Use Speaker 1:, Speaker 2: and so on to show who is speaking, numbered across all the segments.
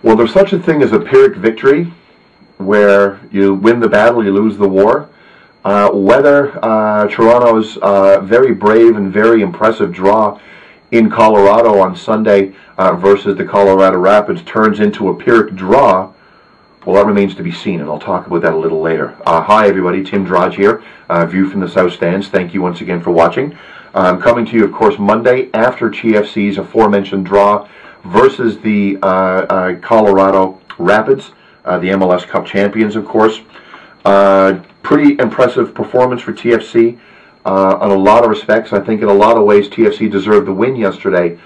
Speaker 1: Well, there's such a thing as a Pyrrhic victory, where you win the battle, you lose the war. Whether Toronto's very brave and very impressive draw in Colorado on Sunday versus the Colorado Rapids turns into a Phyrric Draw, well, that remains to be seen, and I'll talk about that a little later. Hi, everybody. Tim Drudge here, View from the South Stands. Thank you once again for watching. I'm coming to you, of course, Monday after TFC's aforementioned draw versus the Colorado Rapids, the MLS Cup champions, of course. Pretty impressive performance for TFC on a lot of respects. I think in a lot of ways TFC deserved the win yesterday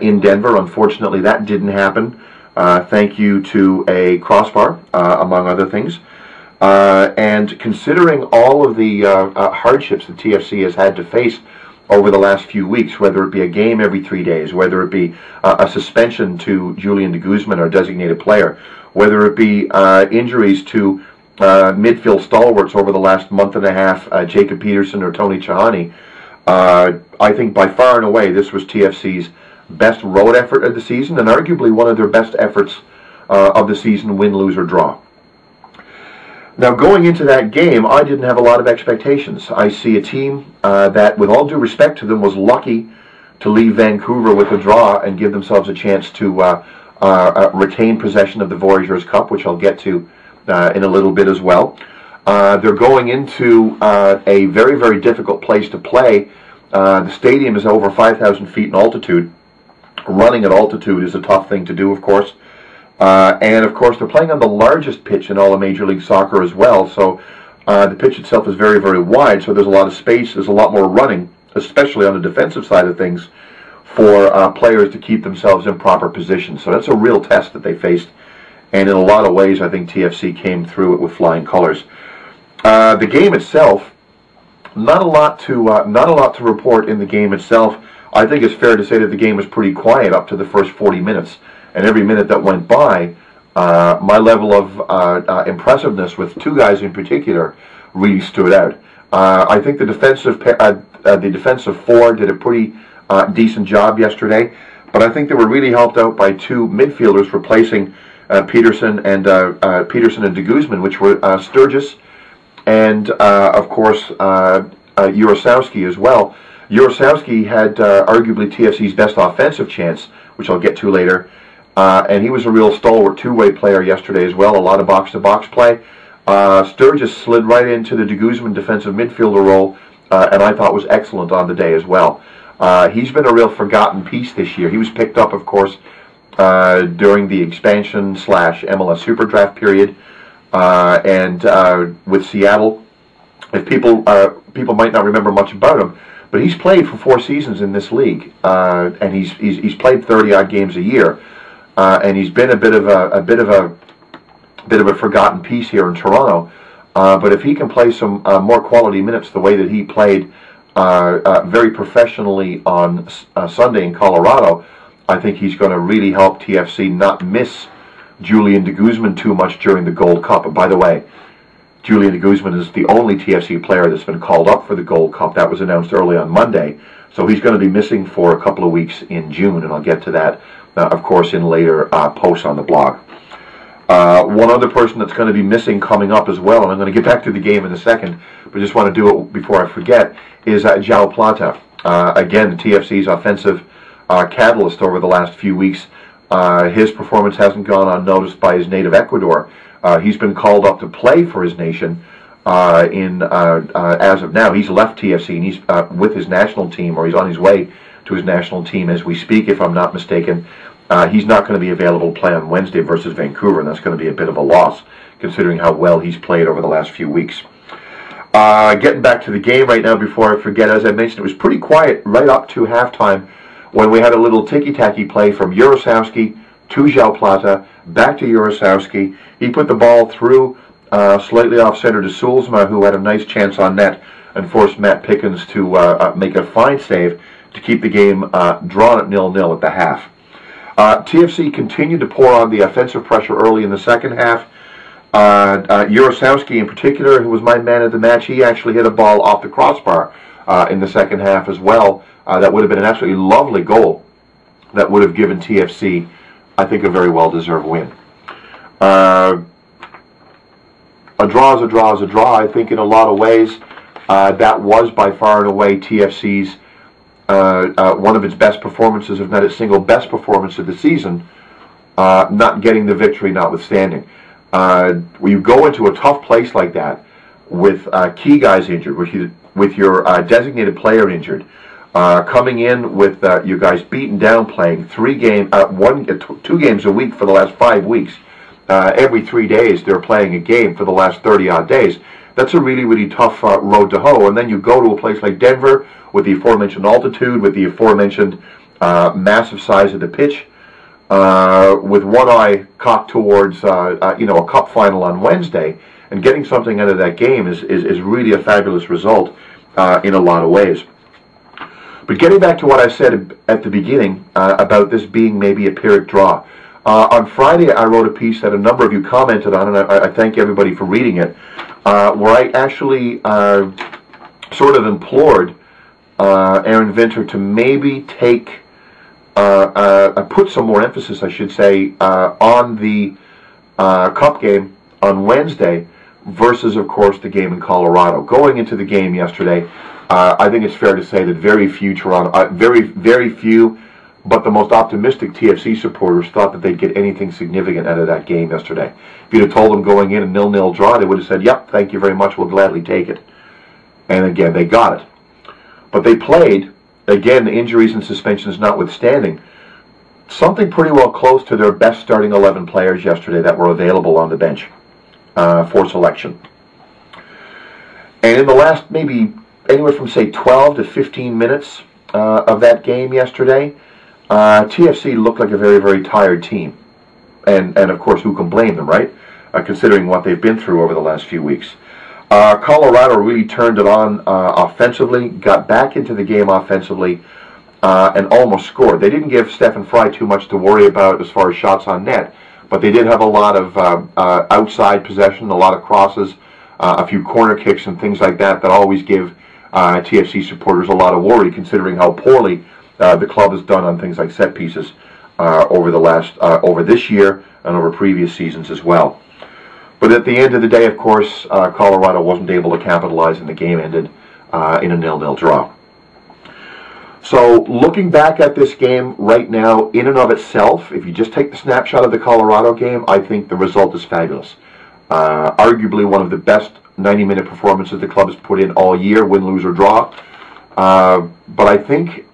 Speaker 1: in Denver. Unfortunately, that didn't happen. Thank you to a crossbar, among other things. And considering all of the hardships that TFC has had to face over the last few weeks, whether it be a game every 3 days, whether it be a suspension to Julian de Guzman, our designated player, whether it be injuries to midfield stalwarts over the last month and a half, Jacob Peterson or Tony Chahani, I think by far and away this was TFC's best road effort of the season, and arguably one of their best efforts of the season, win, lose, or draw. Now, going into that game, I didn't have a lot of expectations. I see a team that, with all due respect to them, was lucky to leave Vancouver with a draw and give themselves a chance to retain possession of the Voyageurs Cup, which I'll get to in a little bit as well. They're going into a very, very difficult place to play. The stadium is over 5,000 feet in altitude. Running at altitude is a tough thing to do, of course. And, of course, they're playing on the largest pitch in all of Major League Soccer as well. So the pitch itself is very, very wide, so there's a lot of space. There's a lot more running, especially on the defensive side of things, for players to keep themselves in proper position. So that's a real test that they faced. And in a lot of ways, I think TFC came through it with flying colors. The game itself, not a lot to report in the game itself. I think it's fair to say that the game was pretty quiet up to the first 40 minutes. And every minute that went by, my level of impressiveness with two guys in particular really stood out. I think the defensive four did a pretty decent job yesterday, but I think they were really helped out by two midfielders replacing Peterson and de Guzman, which were Sturgis and, of course, Urosowski as well. Urosowski had arguably TFC's best offensive chance, which I'll get to later, and he was a real stalwart two-way player yesterday as well, a lot of box-to-box play. Sturgis slid right into the de Guzman defensive midfielder role, and I thought was excellent on the day as well. He's been a real forgotten piece this year. He was picked up, of course, during the expansion/MLS Super Draft period, and with Seattle. If people might not remember much about him, but he's played for 4 seasons in this league, and he's played 30-odd games a year, and he's been a bit of a forgotten piece here in Toronto. But if he can play some more quality minutes the way that he played very professionally on Sunday in Colorado, I think he's going to really help TFC not miss Julian de Guzman too much during the Gold Cup. And by the way, Julian de Guzman is the only TFC player that's been called up for the Gold Cup. That was announced early on Monday. So he's going to be missing for a couple of weeks in June, and I'll get to that, of course, in later posts on the blog. One other person that's going to be missing coming up as well, and I'm going to get back to the game in a second, but just want to do it before I forget, is João Plata. Again, TFC's offensive catalyst over the last few weeks. His performance hasn't gone unnoticed by his native Ecuador. He's been called up to play for his nation as of now. He's left TFC, and he's with his national team, or he's on his way to his national team as we speak, if I'm not mistaken. He's not going to be available to play on Wednesday versus Vancouver, and that's going to be a bit of a loss, considering how well he's played over the last few weeks. Getting back to the game right now before I forget, as I mentioned, it was pretty quiet right up to halftime when we had a little ticky-tacky play from Urosowski to João Plata, back to Urosowski. He put the ball through slightly off-center to Soulsma, who had a nice chance on net, and forced Matt Pickens to make a fine save to keep the game drawn at 0-0 at the half. TFC continued to pour on the offensive pressure early in the second half. Urosowski in particular, who was my man of the match, he actually hit a ball off the crossbar in the second half as well. That would have been an absolutely lovely goal that would have given TFC I think, a very well-deserved win. A draw is a draw is a draw. I think in a lot of ways that was by far and away TFC's one of its best performances, if not its single best performance of the season, not getting the victory notwithstanding. When you go into a tough place like that with key guys injured, with your designated player injured, coming in with you guys beaten down, playing 2 games a week for the last 5 weeks. Every 3 days they're playing a game for the last 30-odd days. That's a really, really tough road to hoe. And then you go to a place like Denver with the aforementioned altitude, with the aforementioned massive size of the pitch, with one eye cocked towards a cup final on Wednesday, and getting something out of that game is really a fabulous result in a lot of ways. But getting back to what I said at the beginning about this being maybe a Phyrric draw. On Friday, I wrote a piece that a number of you commented on, and I thank everybody for reading it, where I actually sort of implored Aaron Vinter to maybe put some more emphasis, I should say, on the Cup game on Wednesday versus, of course, the game in Colorado. Going into the game yesterday, I think it's fair to say that very few, but the most optimistic TFC supporters thought that they'd get anything significant out of that game yesterday. If you'd have told them going in a 0-0 draw, they would have said, yep, thank you very much, we'll gladly take it. And again, they got it. But they played, again, injuries and suspensions notwithstanding, something pretty well close to their best starting 11 players yesterday that were available on the bench for selection. And in the last maybe anywhere from, say, 12 to 15 minutes of that game yesterday, TFC looked like a very, very tired team. And of course, who can blame them, right? Considering what they've been through over the last few weeks. Colorado really turned it on offensively, got back into the game offensively, and almost scored. They didn't give Stephen Fry too much to worry about as far as shots on net, but they did have a lot of outside possession, a lot of crosses, a few corner kicks and things like that always give TFC supporters a lot of worry, considering how poorly the club has done on things like set pieces over this year and over previous seasons as well. But at the end of the day, of course, Colorado wasn't able to capitalize, and the game ended in a 0-0 draw. So looking back at this game right now, in and of itself, if you just take the snapshot of the Colorado game, I think the result is fabulous. Arguably one of the best 90-minute performances the club has put in all year, win, lose, or draw. But I think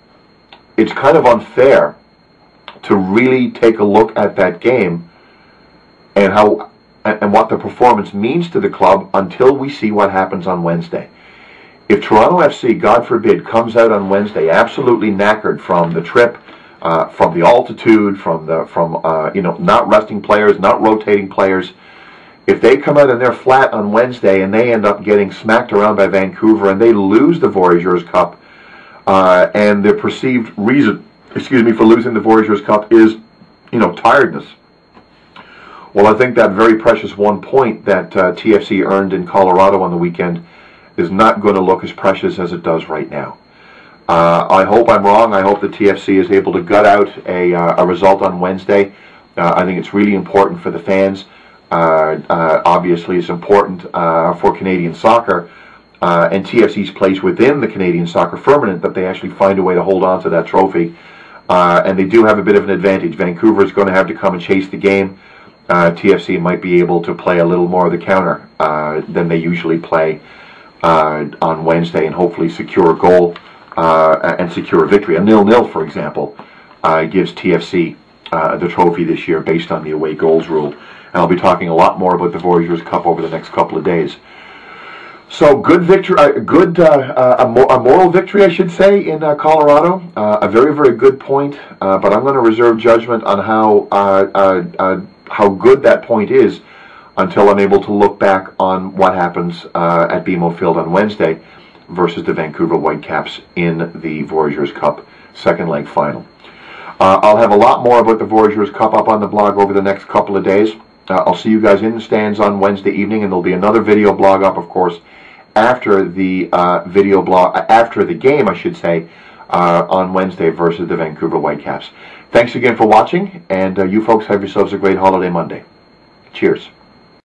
Speaker 1: it's kind of unfair to really take a look at that game and what the performance means to the club until we see what happens on Wednesday. If Toronto FC, God forbid, comes out on Wednesday absolutely knackered from the trip, from the altitude, from not resting players, not rotating players, if they come out and they're flat on Wednesday and they end up getting smacked around by Vancouver and they lose the Voyageurs Cup, and the perceived reason, for losing the Voyageurs Cup is, tiredness. Well, I think that very precious 1 point that TFC earned in Colorado on the weekend is not going to look as precious as it does right now. I hope I'm wrong. I hope the TFC is able to gut out a result on Wednesday. I think it's really important for the fans. Obviously, it's important for Canadian soccer and TFC's place within the Canadian soccer firmament that they actually find a way to hold on to that trophy. And they do have a bit of an advantage. Vancouver is going to have to come and chase the game. TFC might be able to play a little more of the counter than they usually play on Wednesday, and hopefully secure a goal and secure a victory. A 0-0, for example, gives TFC the trophy this year based on the away goals rule. And I'll be talking a lot more about the Voyageurs Cup over the next couple of days. So good victory, a moral victory, I should say, in Colorado. A very, very good point, but I'm going to reserve judgment on how good that point is until I'm able to look back on what happens at BMO Field on Wednesday versus the Vancouver Whitecaps in the Voyageurs Cup second leg final. I'll have a lot more about the Voyageurs Cup up on the blog over the next couple of days. I'll see you guys in the stands on Wednesday evening, and there'll be another video blog up, of course, after the after the game, I should say, on Wednesday versus the Vancouver Whitecaps. Thanks again for watching, and you folks have yourselves a great holiday Monday. Cheers.